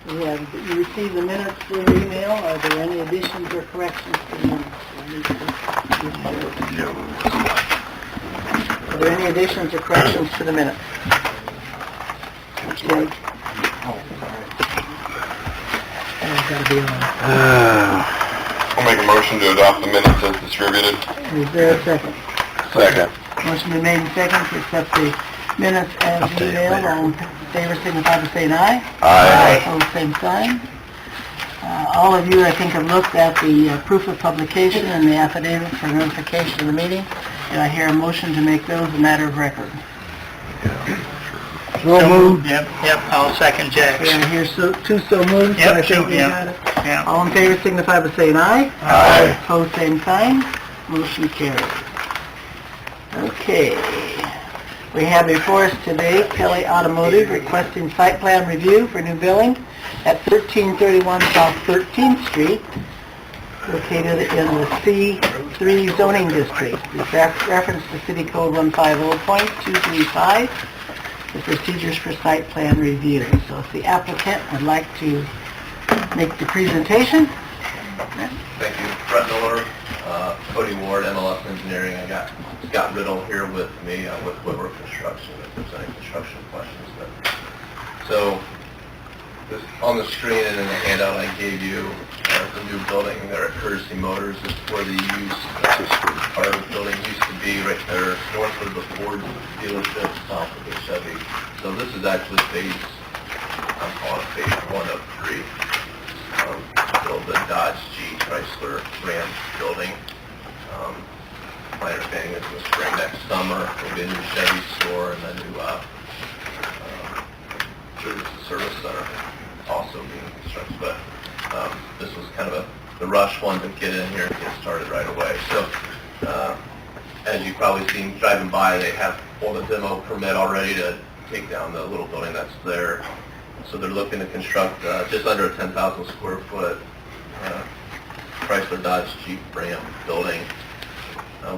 You received the minutes through email. Are there any additions or corrections to the minutes? Are there any additions or corrections to the minutes? Okay. I'll make a motion to adopt the minutes as distributed. Is there a second? Second. Motion been made and second to accept the minutes as emailed. All in favor signify by saying aye. Aye. Opposed, same sign. All of you, I think, have looked at the proof of publication and the affidavit for notification of the meeting. And I hear a motion to make those a matter of record. So moved. Yep, I'll second Jack's. And I hear two so moved, so I think we got it. Yeah. All in favor signify by saying aye. Aye. Opposed, same sign. Motion carries. Okay. We have before us today Kelly Automotive requesting site plan review for new building at 1331 South 13th Street, located in the C3 zoning district. With reference to City Code 150.235, the procedures for site plan review. So if the applicant would like to make the presentation. Thank you. Brett Miller, Cody Ward, MLS Engineering. I got Scott Riddle here with me with Whitworth Construction, if there's any construction questions. So, this, on the screen and in the handout I gave you, the new building there at Courtesy Motors is where the part of the building used to be, right there north of the Ford dealership, south of the Chevy. So this is actually phase, I'm calling it phase 1 of 3. Build the Dodge, Jeep, Chrysler, Ram building. My understanding is in the spring next summer there'll be a new Chevy store and a new service center also being constructed. But this was kind of the rush one to get in here and get started right away. So as you've probably seen driving by, they have pulled a demo permit already to take down the little building that's there. So they're looking to construct just under a 10,000 square foot Chrysler Dodge Jeep Ram building.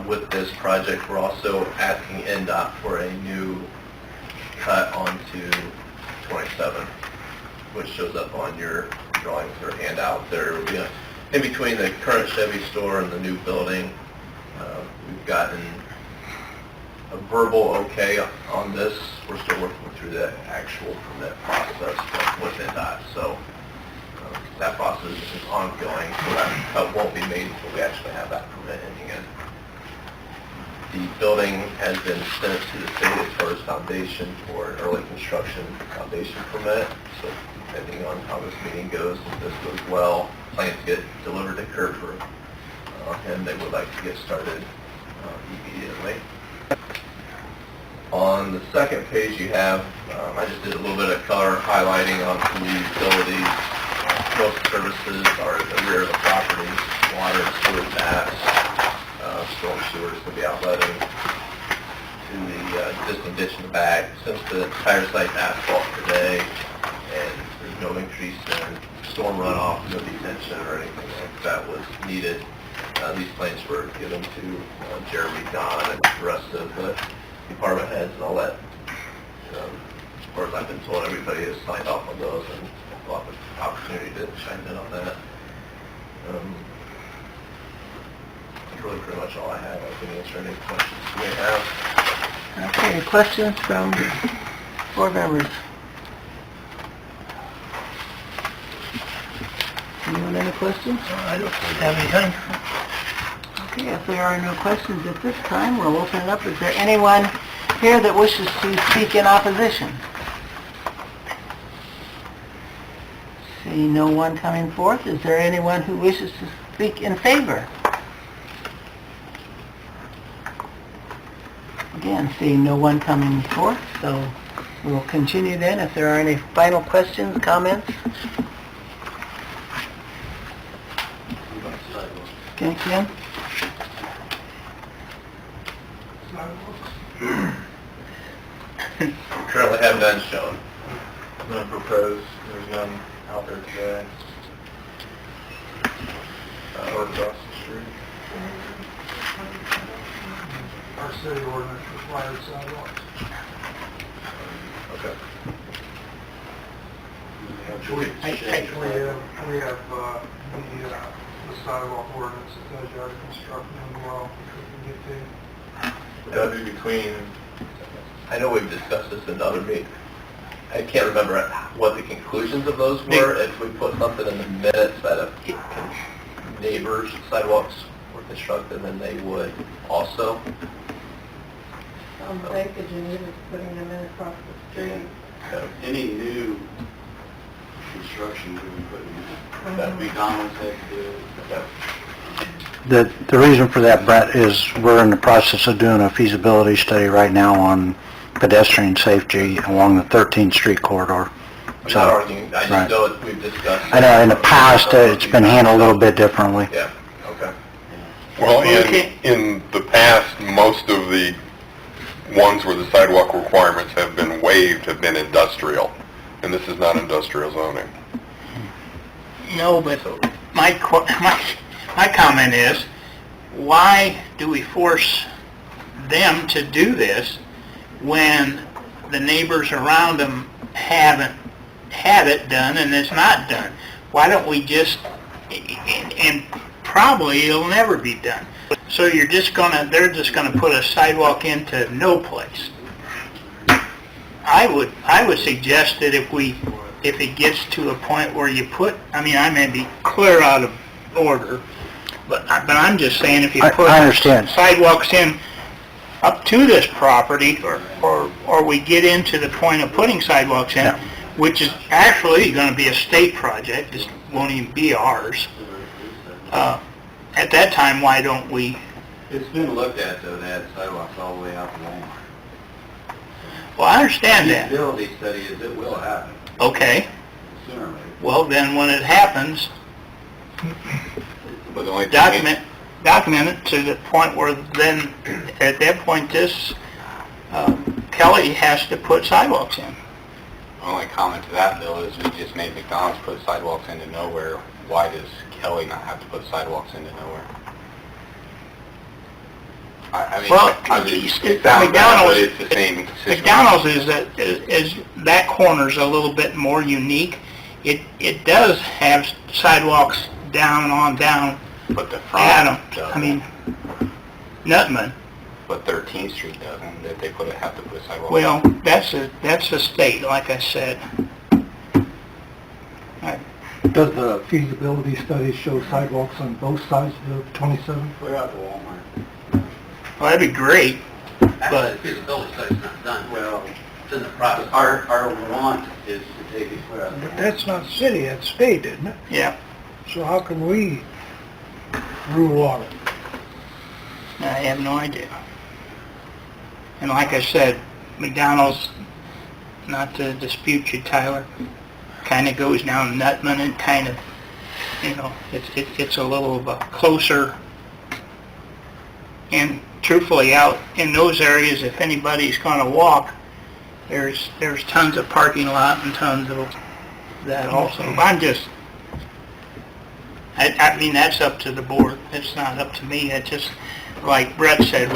With this project, we're also asking NDOT for a new cut onto 27, which shows up on your drawings or handout. There will be in between the current Chevy store and the new building. We've gotten a verbal okay on this. We're still working through the actual permit process with NDOT. So that process is ongoing, so that cut won't be made until we actually have that permit in hand. The building has been sent to the state as far as foundation for an early construction foundation permit. So depending on how this meeting goes, if this goes well, plans get delivered to Kerfer, and they would like to get started immediately. On the second page you have, I just did a little bit of color highlighting on some of the utilities. Most services are at the rear of the property, water and sewer taps, storm sewer is going to be outletting to the existing ditch in the back. Since the entire site's asphalt today and there's no increase in storm runoff, no detention or anything like that was needed, these plans were given to Jeremy, Don, and the rest of the department heads, and I'll let, as far as I've been told, everybody has signed off on those, and we'll have an opportunity to chime in on that. That's really pretty much all I have. I can answer any questions you may have. Okay, questions from board members? Anyone any questions? I don't have anything. Okay, if there are no questions at this time, we'll open it up. Is there anyone here that wishes to speak in opposition? See no one coming forth. Is there anyone who wishes to speak in favor? Again, seeing no one coming forth, so we'll continue then. If there are any final questions, comments? Okay, Ken? Currently have none shown. None proposed. There's none out there today. Or across the street. Our city ordinance requires sidewalks. Okay. Actually, we have the sidewalk ordinance that tells you how to construct them well, if we can get to. That'd be between, I know we've discussed this in other meetings. I can't remember what the conclusions of those were. If we put something in the minutes that if neighbors' sidewalks were constructed, then they would also. Breakage and even putting them in across the street. Any new construction we would put in, that McDonald's had to do. The reason for that, Brett, is we're in the process of doing a feasibility study right now on pedestrian safety along the 13th Street corridor. I'm not arguing, I right. just know that we've discussed. I know in the past, it's been handled a little bit differently. Yeah, okay. Well, in the past, most of the ones where the sidewalk requirements have been waived have been industrial, and this is not industrial zoning. No, but my comment is, why do we force them to do this when the neighbors around them haven't had it done and it's not done? Why don't we just, and probably it'll never be done. So they're just gonna put a sidewalk into no place. I would suggest that if it gets to a point where you put, I mean, I may be clear out of order, but I'm just saying if you put I understand. sidewalks in up to this property, or we get into the point of putting sidewalks in, Yeah. which is actually gonna be a state project, it won't even be ours. At that time, why don't we? It's been looked at, though, they had sidewalks all the way out to Walmart. Well, I understand that. Feasibility study is it will happen, Okay, sooner or later. well, then when it happens, But the only thing document it to the point where then, at that point, this, Kelly has to put sidewalks in. My only comment to that, Bill, is we just made McDonald's put sidewalks into nowhere. Why does Kelly not have to put sidewalks into nowhere? I mean, Well, it sounds bad, but it's the same situation. McDonald's is that corner's a little bit more unique. It does have sidewalks down, But the Adam, front doesn't. I mean, Nutman. But 13th Street doesn't, that they have to put sidewalks. Well, that's a state, like I said. Does the feasibility study show sidewalks on both sides of 27? Clear out to Walmart. Well, that'd be great, but, the feasibility study's not done. Well, it's in the process. Our want is to take it clear out. But that's not city, that's state, isn't it? yeah, So how can we rule on it? I have no idea. And like I said, McDonald's, not to dispute you, Tyler, kind of goes down Nutman and kind of, it's a little of a closer, and truthfully, out in those areas, if anybody's going to walk, there's tons of parking lot and tons of that also. I mean, that's up to the board. It's not up to me. It's just, like Brett said,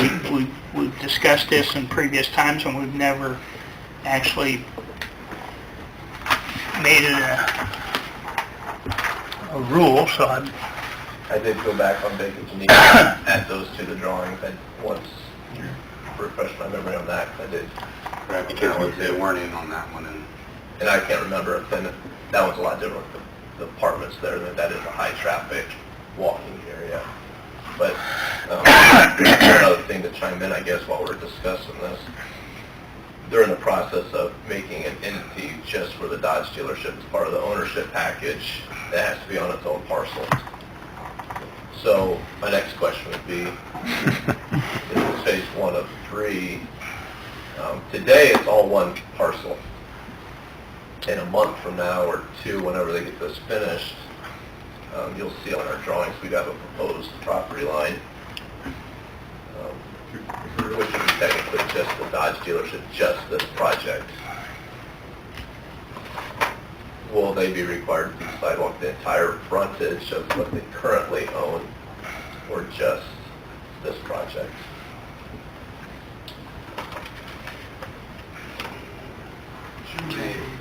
we've discussed this in previous times, and we've never actually made it a rule, so I did go back on Bacon's and add those to the drawings. I once refreshed my memory on that, 'cause I did. Right, because they weren't in on that one, And I can't remember if then, that was a lot different with the apartments there, that is a high traffic walking area. But, another thing to chime in, I guess, while we're discussing this, they're in the process of making an entity just for the Dodge dealership as part of the ownership package that has to be on its own parcel. So my next question would be, this is phase 1 of 3. Today, it's all one parcel. In a month from now or 2, whenever they get this finished, you'll see on our drawings, we'd have a proposed property line, which would be technically just the Dodge dealership, just this project. Will they be required to sidewalk the entire frontage of what they currently own, or just this project?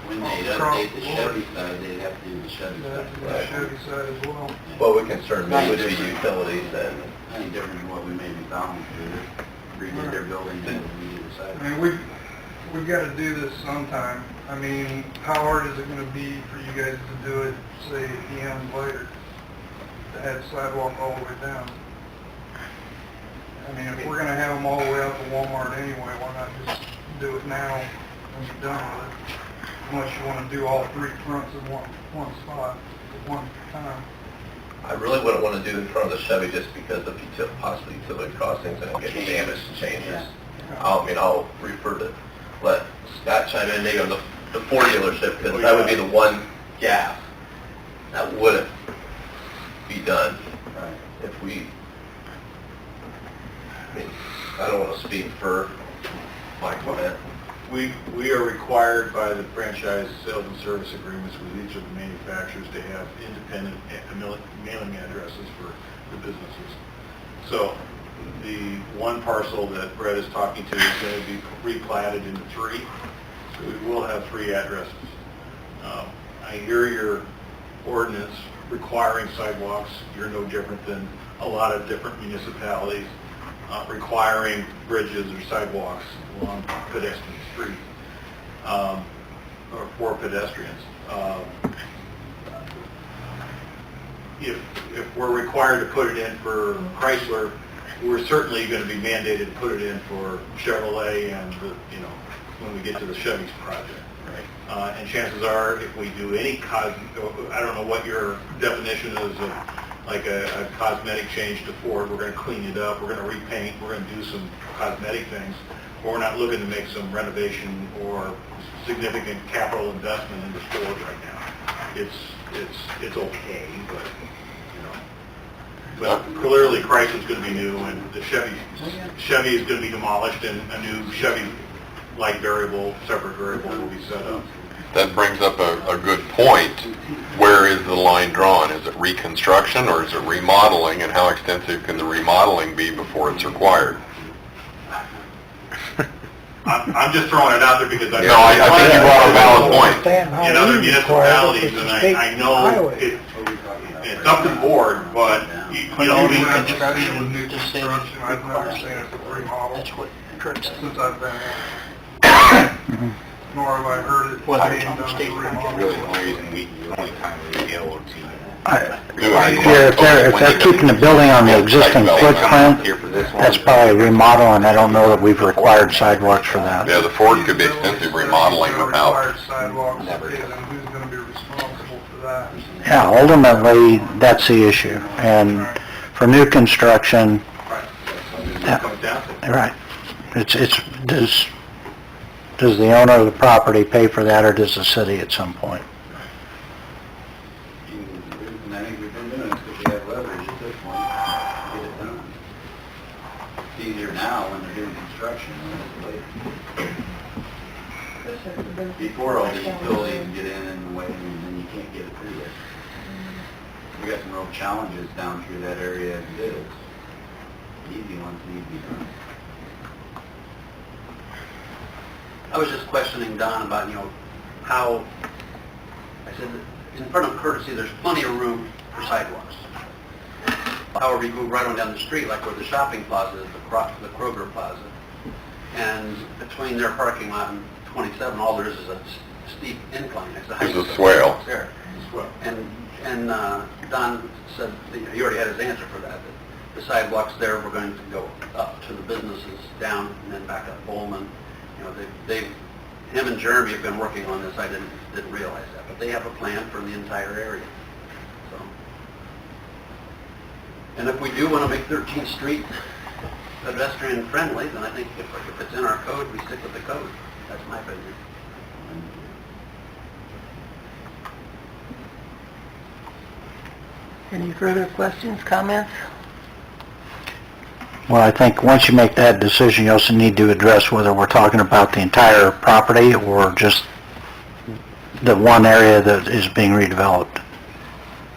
When they across update the the board. Chevy side, they'd have to do the Chevy The side. Chevy side as well. What would concern me would be utilities and, Any different than what we made McDonald's do, redid their building and redid the side. I mean, we've got to do this sometime. I mean, how hard is it going to be for you guys to do it, say, PM later? To have sidewalk all the way down? I mean, if we're going to have them all the way out to Walmart anyway, why not just do it now and be done with it? Unless you want to do all three fronts in one spot at one time. I really wouldn't want to do in front of the Chevy just because of possible utility crossings and it getting damaged and changes. I'll refer to, let Scott chime in, maybe on the Ford dealership, because that would be the one gap that wouldn't be done if we, I don't want to speak for my client. We are required by the franchise sales and service agreements with each of the manufacturers to have independent mailing addresses for the businesses. So the one parcel that Brett is talking to is going to be replatted into 3, so we will have 3 addresses. I hear your ordinance requiring sidewalks. You're no different than a lot of different municipalities requiring bridges or sidewalks along pedestrian streets or for pedestrians. If we're required to put it in for Chrysler, we're certainly going to be mandated to put it in for Chevrolet and when we get to the Chevy's project. And chances are, if we do any I don't know what your definition is of like a cosmetic change to Ford, we're going to clean it up, we're going to repaint, we're going to do some cosmetic things, but we're not looking to make some renovation or significant capital investment into Ford right now. It's okay, but clearly Chrysler's going to be new and the Chevy is going to be demolished and a new Chevy-like separate variable will be set up. That brings up a good point. Where is the line drawn? Is it reconstruction or is it remodeling, and how extensive can the remodeling be before it's required? I'm just throwing it out there because I think you brought a valid point. In other municipalities, and I know it's up to the board, but Reconstruction, new construction, I've never seen it for remodel. That's what Kurt said. Since I've been here. Nor have I heard it Well, being on the done state for project. remodel. Really, the only reason the only time we be able to If they're keeping the building on the existing footprint, that's probably remodeling. I don't know that we've required sidewalks for that. Yeah, the Ford could be extensive remodeling without. Required sidewalks, okay, then who's going to be responsible for that? Yeah, ultimately, that's the issue. And for new construction, right, does the owner of the property pay for that, or does the city at some point? And I think we've been doing this because we have leverage at this point to get it done. It's easier now when they're doing construction than it's later. Before all these utilities get in the way, and then you can't get it through there. We got some real challenges down through that area as it is. The easy ones need to be done. I was just questioning Don about, how, I said, in front of Courtesy, there's plenty of room for sidewalks. However, you move right on down the street, like where the shopping plaza is, the Kroger Plaza, and between their parking lot and 27, all there is a steep incline. There's a swale. There. And Don said, he already had his answer for that the sidewalks there were going to go up to the businesses, down, and then back up Bowman. Him and Jeremy have been working on this. I didn't realize that, but they have a plan for the entire area. So, and if we do want to make 13th Street pedestrian friendly, then I think if it's in our code, we stick with the code. That's my opinion. Any further questions, comments? Well, I think once you make that decision, you also need to address whether we're talking about the entire property or just the one area that is being redeveloped.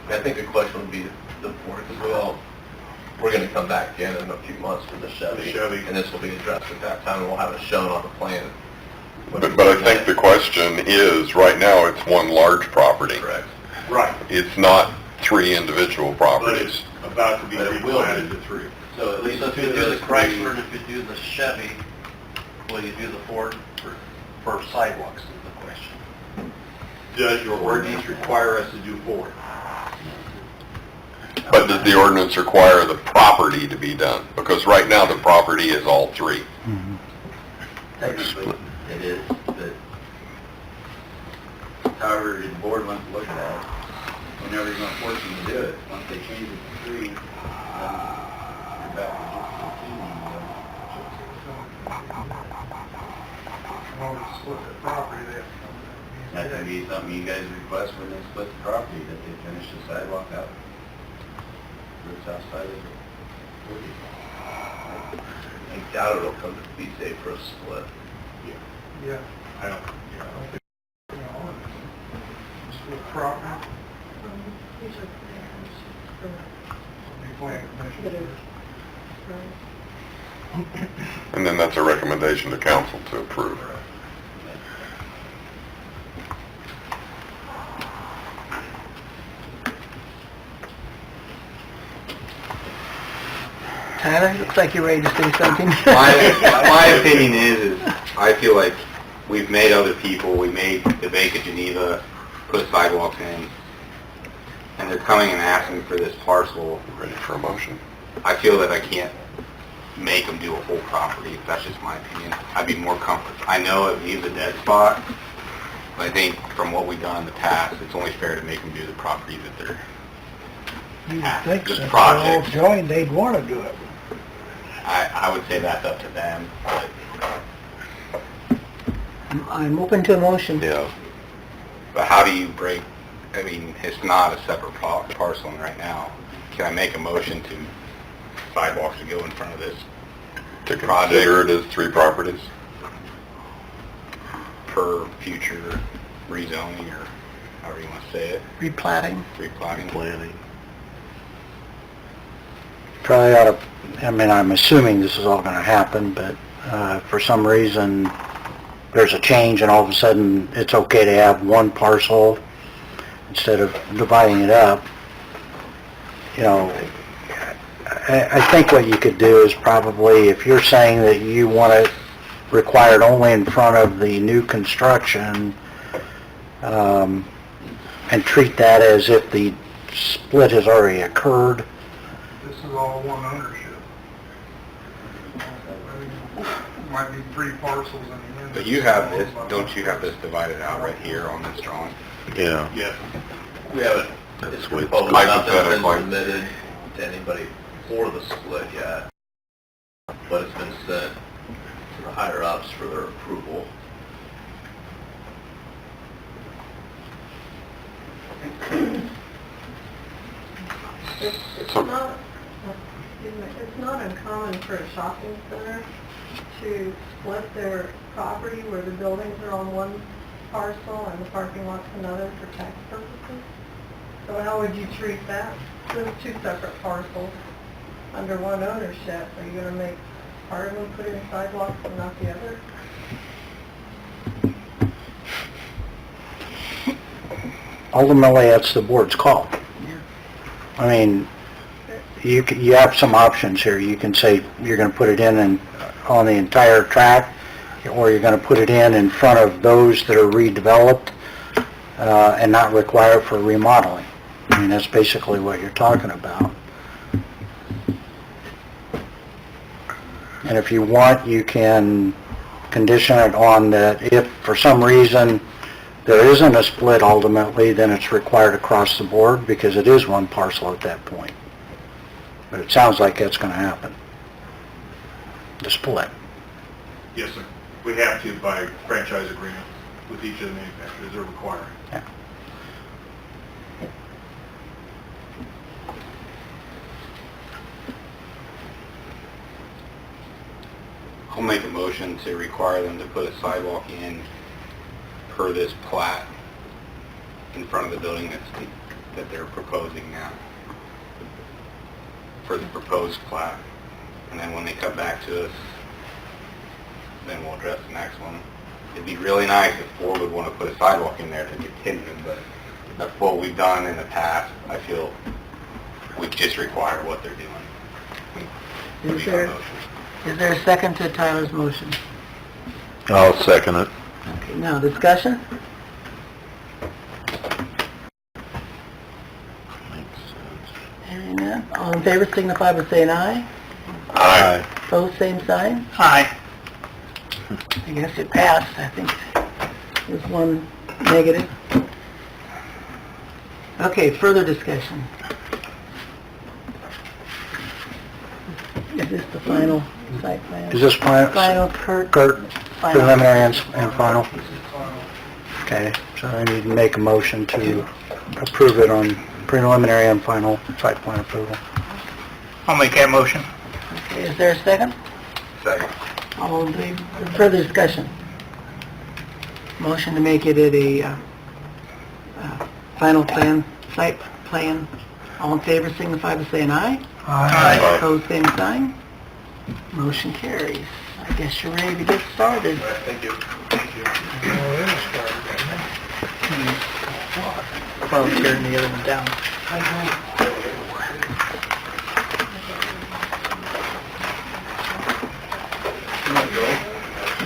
I think the question would be the board, because we're going to come back again in a few months for the Chevy. And this will be addressed at that time, and we'll have it shown on the plan But I think the question is, right now, it's one large property. Correct. Right, It's not 3 individual but properties. it's about to be But it will replatted be. to 3. So at least if you do the Chrysler and if you do the Chevy, will you do the Ford for sidewalks is the question. Does your ordinance require us to do 4? But does the ordinance require the property to be done? Because right now, the property is all 3. Technically, it is, but however the board wants to look at it, we're never going to force them to do it. Once they change it to 3, then you're back to just 15. In order to split the property, they have to come to That could be something you guys request when they split the property, that they finish the sidewalk out. The south side of the I doubt it'll come to be safe for a split. Yeah, I don't, you know, split property, Usually, be planning commission. And then that's a recommendation to council to approve. Tyler, looks like you're ready to say something. My opinion is I feel like we've made other people, we made the Bank of Geneva put sidewalks in, and they're coming and asking for this parcel. Ready for a motion? I feel that I can't make them do a whole property. That's just my opinion. I'd be more comfortable. I know it leaves a dead spot, but I think from what we've done in the past, it's only fair to make them do the property that they're You would think This since project. they're all joined, they'd want to do it. I would say that's up to them, but I'm open to a motion. Yeah. but how do you break, I mean, it's not a separate parcel right now. Can I make a motion to sidewalks to go in front of this To consider it as 3 properties? per future rezoning or however you want to say it, Replatting. replanning? Planning. Probably ought to, I mean, I'm assuming this is all going to happen, but for some reason, there's a change and all of a sudden, it's okay to have one parcel instead of dividing it up. You know, I think what you could do is probably, if you're saying that you want it required only in front of the new construction, and treat that as if the split has already occurred. This is all one ownership. I mean, might be 3 parcels in the end. But you have this, don't you have this divided out right here on this drawing? Yeah. yes. We haven't, it's proposed, nothing's been submitted to anybody for the split yet, but it's been sent to the higher ups for their approval. It's not, it's not uncommon for a shopping center to split their property where the buildings are on one parcel and the parking lot's another for tax purposes. So how would you treat that? Those 2 separate parcels under one ownership, are you gonna make part of them put in sidewalks and not the other? Ultimately, that's the board's call. I mean, you have some options here. You can say you're going to put it in and on the entire tract, or you're going to put it in front of those that are redeveloped and not require for remodeling. I mean, that's basically what you're talking about. And if you want, you can condition it on that if for some reason there isn't a split ultimately, then it's required across the board because it is one parcel at that point. But it sounds like that's going to happen. The split. Yes, sir. We have to by franchise agreement with each of the manufacturers, they're requiring. Yeah. I'll make a motion to require them to put a sidewalk in per this plat in front of the building that they're proposing now, for the proposed plat. And then when they come back to us, then we'll address the next one. it'd be really nice if Ford would want to put a sidewalk in there to continue, but that's what we've done in the past. I feel we just require what they're doing. Is there a second to Tyler's motion? I'll second it. Okay, now discussion? Hearing none. All in favor signify by saying aye. Aye. Opposed, same sign. Aye. I guess it passed. I think there's one negative. Okay, further discussion. Is this the final site plan? Is this Final, Kurt? Final. preliminary and final? Okay, so I need to make a motion to approve it on preliminary and final site plan approval. I'll make that motion. Okay, is there a second? Second. All in favor, further discussion? Motion to make it at a final plan, site plan. All in favor signify by saying aye. Aye. Opposed, same sign. Motion carries. I guess you're ready to get started. Thank you. Well, tearing the other one down.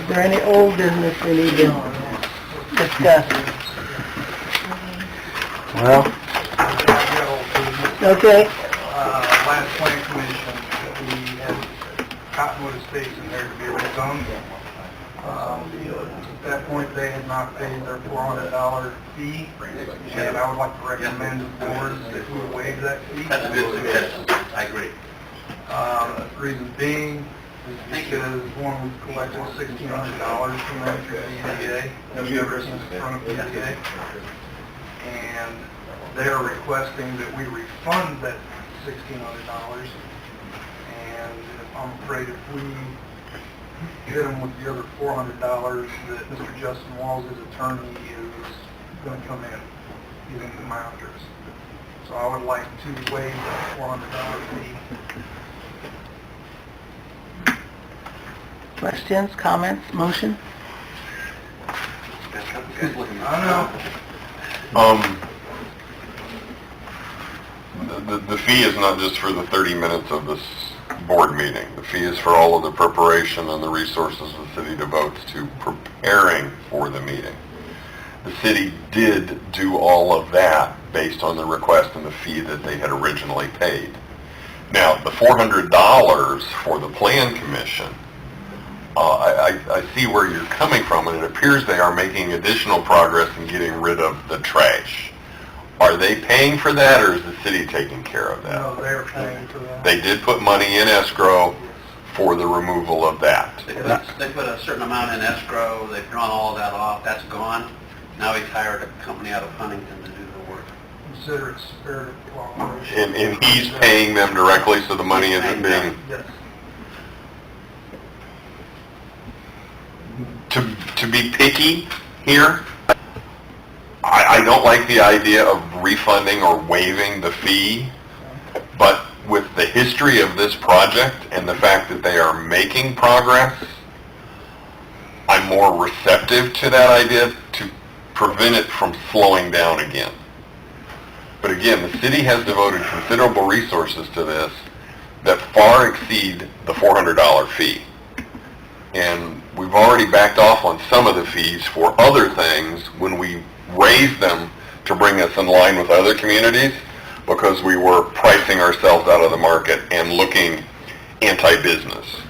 Is there any old business we need to discuss? Well, Okay. Last plan commission, we had Cottonwood Estates in there to be rezoned. At that point, they had not paid their $400 fee, and I would like to recommend to the board that we waive that fee. That's a good suggestion. I agree. Reason being is because one, we collected $1,600 from them through the EDA, ever since in front of the EDA. And they're requesting that we refund that $1,600. And I'm afraid if we hit them with the other $400, that Mr. Justin Walls' attorney is going to come in. He's going to come after us. So I would like to waive that $400 fee. Questions, comments, motion? I know. The fee is not just for the 30 minutes of this board meeting. The fee is for all of the preparation and the resources the city devotes to preparing for the meeting. The city did do all of that based on the request and the fee that they had originally paid. Now, the $400 for the plan commission, I see where you're coming from, and it appears they are making additional progress in getting rid of the trash. Are they paying for that, or is the city taking care of that? No, they're paying for that. They did put money in escrow for the removal of that. They put a certain amount in escrow, they've drawn all that off, that's gone. Now he's hired a company out of Huntington to do the work. Consider it spirit of cooperation. And he's paying them directly, so the money isn't being... Yes. To be picky here, I don't like the idea of refunding or waiving the fee, but with the history of this project and the fact that they are making progress, I'm more receptive to that idea to prevent it from slowing down again. But again, the city has devoted considerable resources to this that far exceed the $400 fee. And we've already backed off on some of the fees for other things when we raised them to bring us in line with other communities because we were pricing ourselves out of the market and looking anti-business.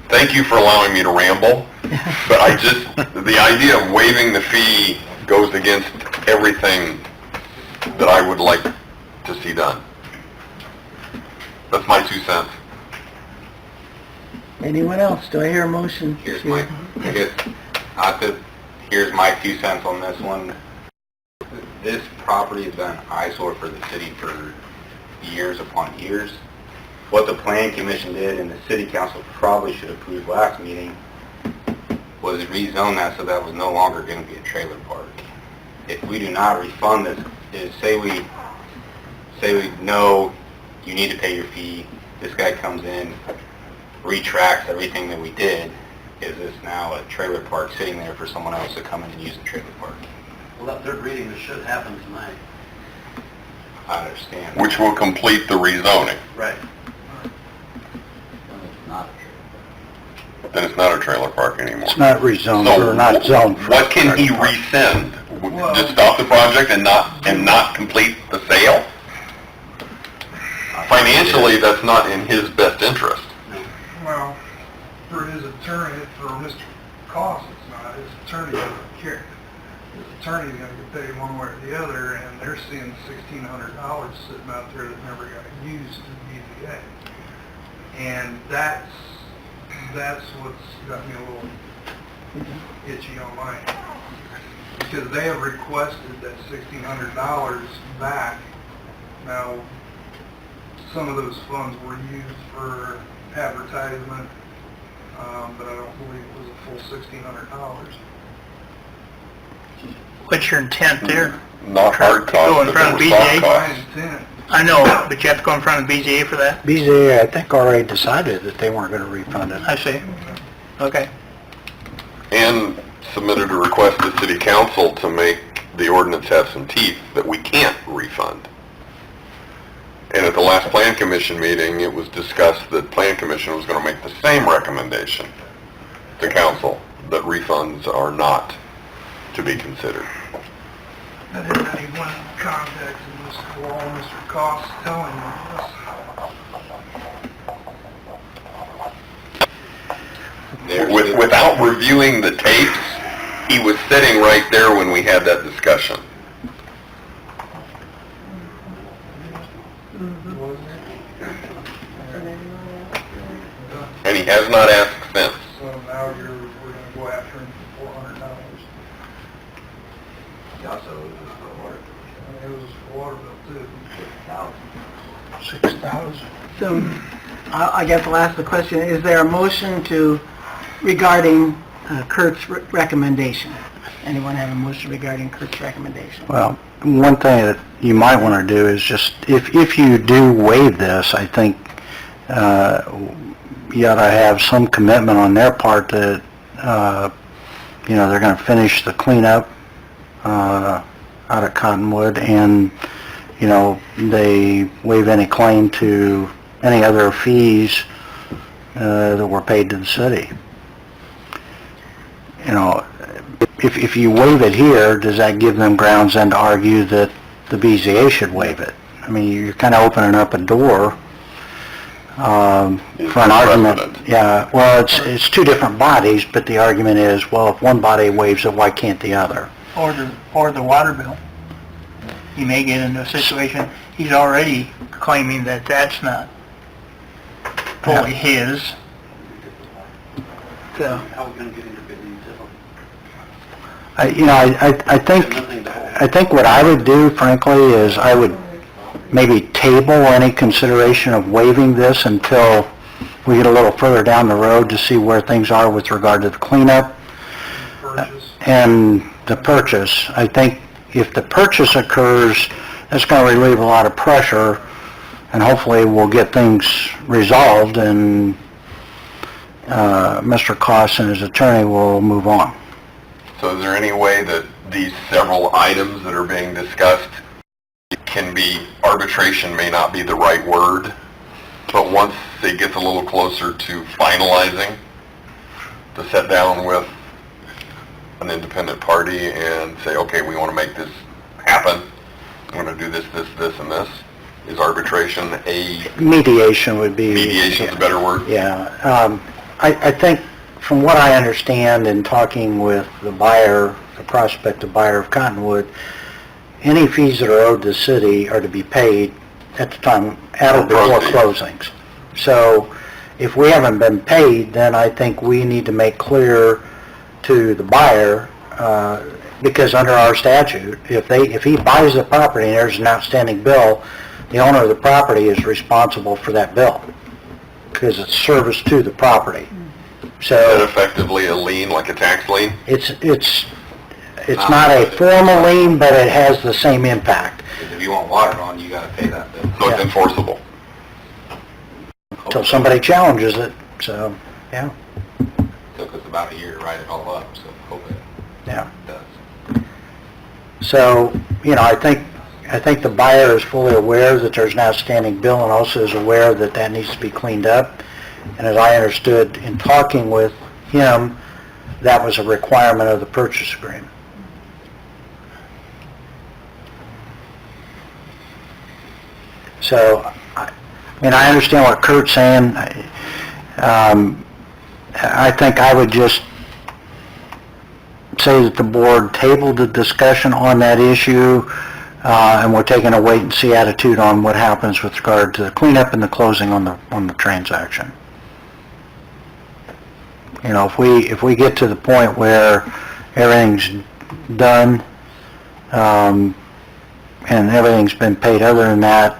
Thank you for allowing me to ramble, but the idea of waiving the fee goes against everything that I would like to see done. That's my 2 cents. Anyone else? Do I hear a motion? Here's my 2 cents on this one. This property has been an eyesore for the city for years upon years. What the plan commission did and the city council probably should have approved last meeting was rezone that so that was no longer going to be a trailer park. If we do not refund this, say we know you need to pay your fee, this guy comes in, retracts everything that we did, is this now a trailer park sitting there for someone else to come in and use the trailer park? Well, that third reading, this should happen tonight. I understand. Which will complete the rezoning. Right. Then it's not a trailer park anymore. It's not rezoned, So or not zoned. for what can he trailer park. rescind? Just stop the project and not complete the sale? Financially, that's not in his best interest. Well, for his attorney, for Mr. Cost, it's not. His attorney doesn't care. His attorney's gonna get paid one way or the other, and they're seeing $1,600 sitting out there that never got used in BZA. And that's what's got me a little itchy on my end. Because they have requested that $1,600 back. Now, some of those funds were used for advertisement, but I don't believe it was a full $1,600. What's your intent there? Not hard Go costs, in but front of there were soft BZA? My costs. intent, I know, but you have to go in front of BZA for that? BZA, I think, already decided that they weren't going to refund it. I see. Okay. And submitted a request to city council to make the ordinance have some teeth that we can't refund. And at the last plan commission meeting, it was discussed that plan commission was going to make the same recommendation to council, that refunds are not to be considered. I didn't have anyone contacted Mr. Wall, Mr. Cost, telling me this. Without reviewing the tapes, he was sitting right there when we had that discussion. And he has not asked since. So now we're gonna go after him for $400. He also owes us for water. And it was a water bill too. $6,000. So, I guess I'll ask the question, is there a motion regarding Kurt's recommendation? Anyone have a motion regarding Kurt's recommendation? Well, one thing that you might want to do is just, if you do waive this, I think you ought to have some commitment on their part that, they're going to finish the cleanup out at Cottonwood, and, they waive any claim to any other fees that were paid to the city. If you waive it here, does that give them grounds then to argue that the BZA should waive it? I mean, you're kind of opening up a door for an argument. Precedent. Yeah, well, it's two different bodies, but the argument is, well, if one body waives it, why can't the other? Or the water bill. He may get into a situation, he's already claiming that that's not fully his. So, How are we going to get into bidding until? I think what I would do, frankly, is I would maybe table any consideration of waiving this until we get a little further down the road to see where things are with regard to the cleanup Purchase. and the purchase. I think if the purchase occurs, that's going to relieve a lot of pressure, and hopefully we'll get things resolved, and Mr. Koss and his attorney will move on. So is there any way that these several items that are being discussed can be, arbitration may not be the right word, but once it gets a little closer to finalizing, to sit down with an independent party and say, okay, we want to make this happen, we're going to do this, and this? Is arbitration Mediation would be... mediation's a better word? Yeah. I think, from what I understand in talking with the buyer, the prospective buyer of Cottonwood, any fees that are owed to the city are to be paid at the time, at or before closings. So, if we haven't been paid, then I think we need to make clear to the buyer, because under our statute, if he buys the property and there's an outstanding bill, the owner of the property is responsible for that bill, because it's service to the property. Is that So, effectively a lien, like a tax lien? it's not a formal lien, but it has the same impact. Because if you want water on, you gotta pay that bill. So it's Yeah. enforceable? Until somebody challenges it, So, yeah, Took us about a year to write it all up, so hope it yeah. does. So, I think the buyer is fully aware that there's an outstanding bill and also is aware that that needs to be cleaned up. And as I understood in talking with him, that was a requirement of the purchase agreement. So, I understand what Kurt's saying. I think I would just say that the board tabled the discussion on that issue, and we're taking a wait-and-see attitude on what happens with regard to the cleanup and the closing on the transaction. If we get to the point where everything's done, and everything's been paid other than that,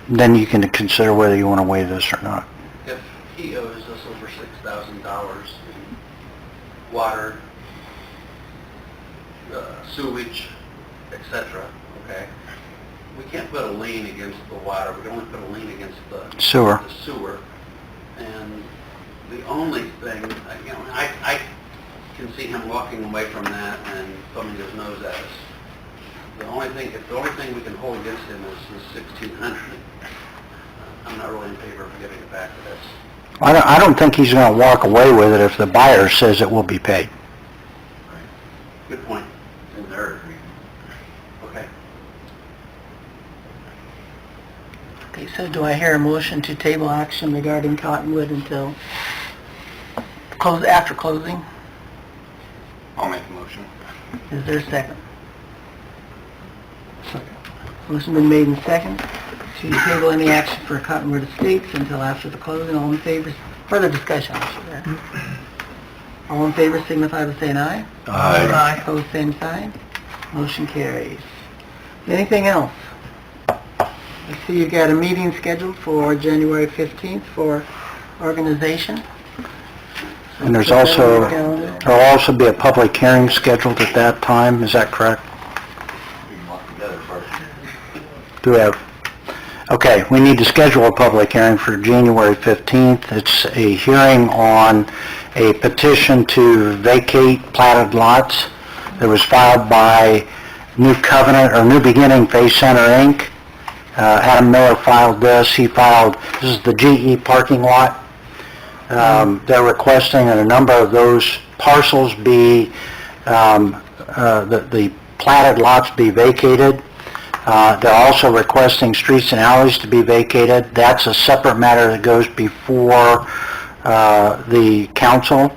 then you can consider whether you want to waive this or not. If he owes us over $6,000 in water, sewage, etc., okay, we can't put a lien against the water, we can only put a lien against the Sewer. the sewer. And the only thing, I can see him walking away from that and thumbing his nose at us. The only thing we can hold against him is the 1,600. I'm not really in favor of giving it back to this. I don't think he's going to walk away with it if the buyer says it will be paid. Good point. In their agreement. Okay. Okay, so do I hear a motion to table action regarding Cottonwood until after closing? I'll make a motion. Is there a second? Motion been made and second to table any action for Cottonwood Estates until after the closing. All in favor, further discussion, I should add. All in favor signify by saying aye. Aye. Opposed, same sign. Motion carries. Anything else? I see you've got a meeting scheduled for January 15th for organization. And there's Put that on also, your calendar. there'll also be a public hearing scheduled at that time, is that correct? We can walk together first. Do we have? Okay, we need to schedule a public hearing for January 15th. It's a hearing on a petition to vacate platted lots that was filed by New Covenant, or New Beginning Face Center, Inc. Adam Miller filed this. This is the GE parking lot. They're requesting that a number of those parcels be, the platted lots be vacated. They're also requesting streets and alleys to be vacated. That's a separate matter that goes before the council.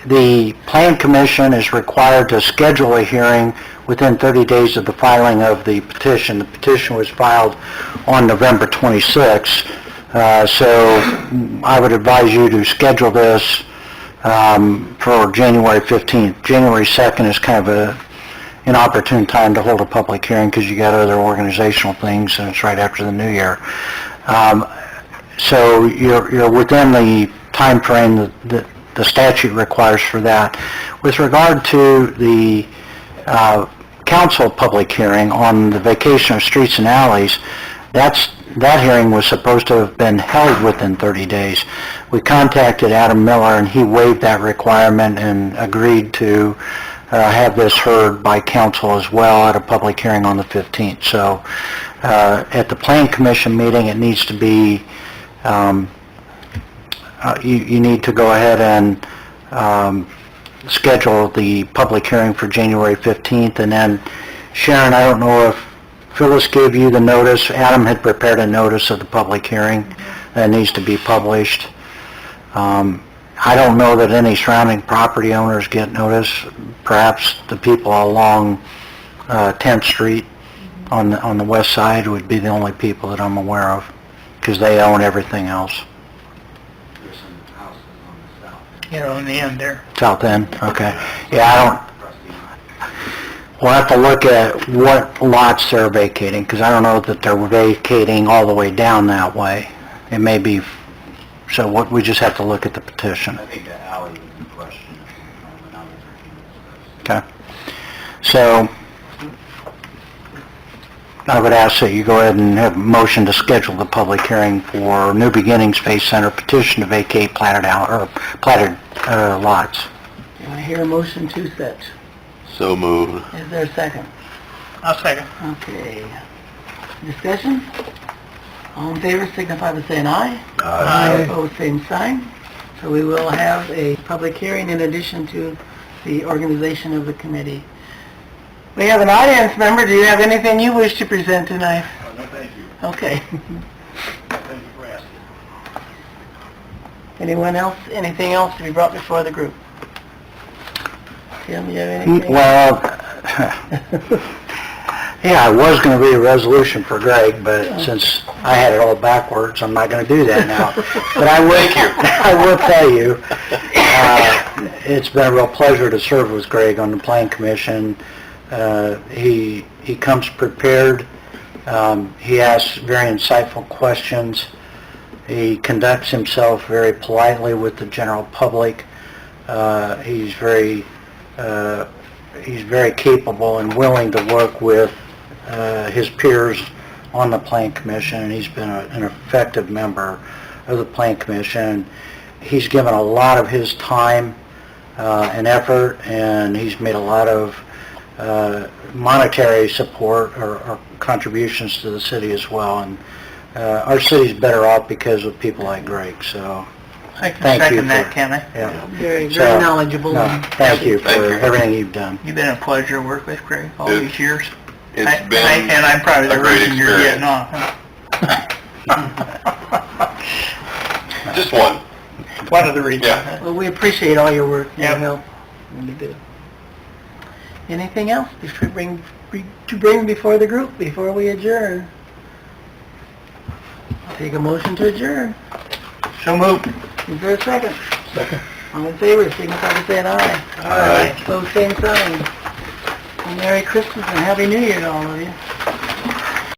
The Plan Commission is required to schedule a hearing within 30 days of the filing of the petition. The petition was filed on November 26th, so I would advise you to schedule this for January 15th. January 2nd is kind of an inopportune time to hold a public hearing because you got other organizational things and it's right after the new year. So you're within the time frame that the statute requires for that. With regard to the council public hearing on the vacation of streets and alleys, that hearing was supposed to have been held within 30 days. We contacted Adam Miller and he waived that requirement and agreed to have this heard by council as well at a public hearing on the 15th. So at the Plan Commission meeting, it needs to be, you need to go ahead and schedule the public hearing for January 15th. And then, Sharon, I don't know if Phyllis gave you the notice. Adam had prepared a notice of the public hearing that needs to be published. I don't know that any surrounding property owners get notice. Perhaps the people along 10th Street on the west side would be the only people that I'm aware of, because they own everything else. There's some houses on the south. You know, in the end there. South End, okay. Yeah, we'll have to look at what lots they're vacating, because I don't know that they're vacating all the way down that way. It may be, so what, we just have to look at the petition. I think that alley was in question when I was reviewing this. Okay. So, I would ask that you go ahead and have a motion to schedule the public hearing for New Beginnings Space Center petition to vacate platted lots. Do I hear a motion to set? So moved. Is there a second? I'll second. Okay. Discussion? All in favor signify by saying aye. Aye. Opposed, same sign. So we will have a public hearing in addition to the organization of the committee. We have an audience member. Do you have anything you wish to present tonight? No, thank you. Okay. Thank you for asking. Anyone else, anything else to be brought before the group? Tim, you have anything? Well, yeah, I was going to read a resolution for Greg, but since I had it all backwards, I'm not going to do that now. But I will tell you, it's been a real pleasure to serve with Greg on the Plan Commission. He comes prepared. He asks very insightful questions. He conducts himself very politely with the general public. He's very capable and willing to work with his peers on the Plan Commission, and he's been an effective member of the Plan Commission. He's given a lot of his time and effort, and he's made a lot of monetary support or contributions to the city as well. And our city's better off because of people like Greg, so I can thank you second that, for- can I? yeah. Very So, knowledgeable. no, thank you Thank for you. everything you've done. You've been a pleasure to work with, Greg, all It- these years. It's And been I'm probably a the great reason you're getting experience. off. Just one. One of the reasons. Yeah. Well, we appreciate all your work and your Yep. help. Really do. Anything else to bring before the group before we adjourn? I'll take a motion to adjourn. So moved. Is there a second? Second. All in favor, signify by saying aye. Aye. Close same sign. Well, Merry Christmas and Happy New Year to all of you.